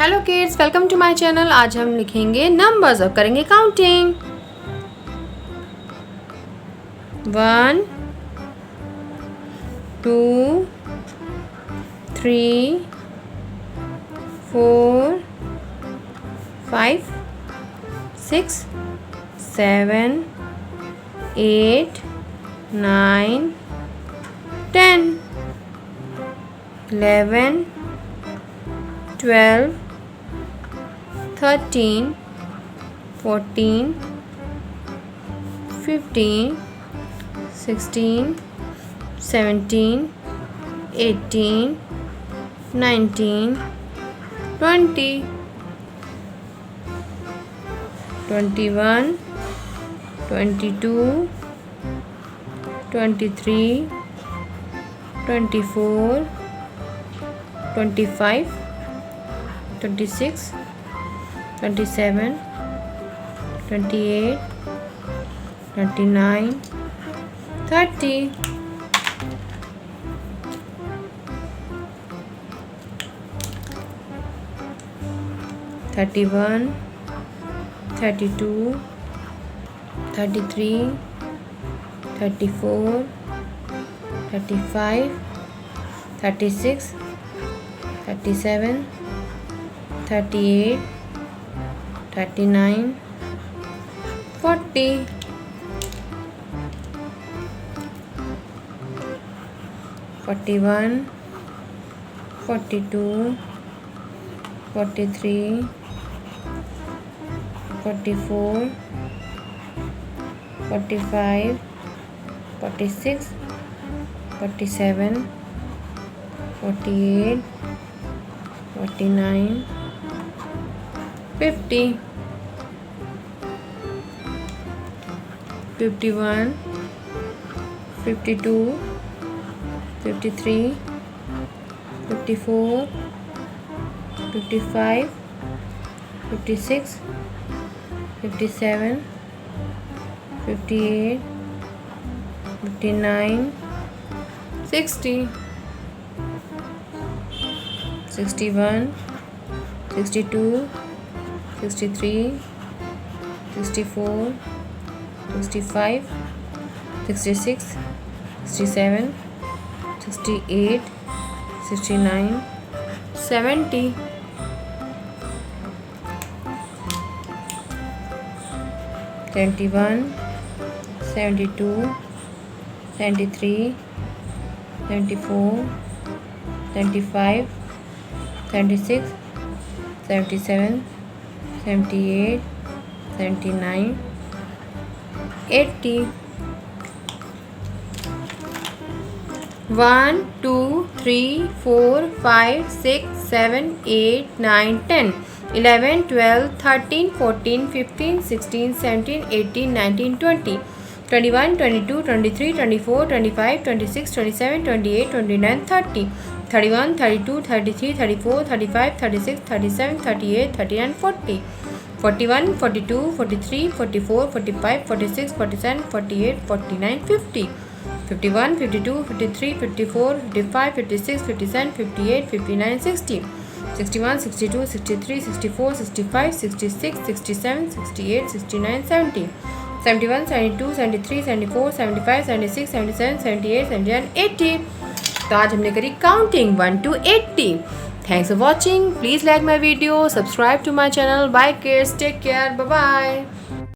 Hello kids, welcome to my channel. आज हम लिखेंगे नंबर्स और करेंगे काउंटिंग। 1 2 3 4 5 6 7 8 9 10 11 12 13 14 15 16 17 18 19 20 21 22 23 24 25 26 27 28 29 30 31 32 33 34 35 36 37 38 39 40 41 42 43 44 45 46 47 48 49 50 51 52 53 54 55 56 57 58 59 60 61 62 63 64 65 66 67 68 69 70 71 72 73 74 75 76 77 78 79 80 1 2 3 4 5 6 7 8 9 10 11 12 13 14 15 16 17 18 19 20 21 22 23 24 25 26 27 28 29 30 31 32 33 34 35 36 37 38 39 40 41 42 43 44 45 46 47 48 49 50 51 52 53 54 55 56 57 58 59 60 61 62 63 64 65 66 67 68 69 70 71 72 73 74 75 76 77 78 79 80। तो आज हमने करी counting 1 to 80। Thanks for watching. Please like my video, subscribe to my channel. Bye kids, take care, bye bye.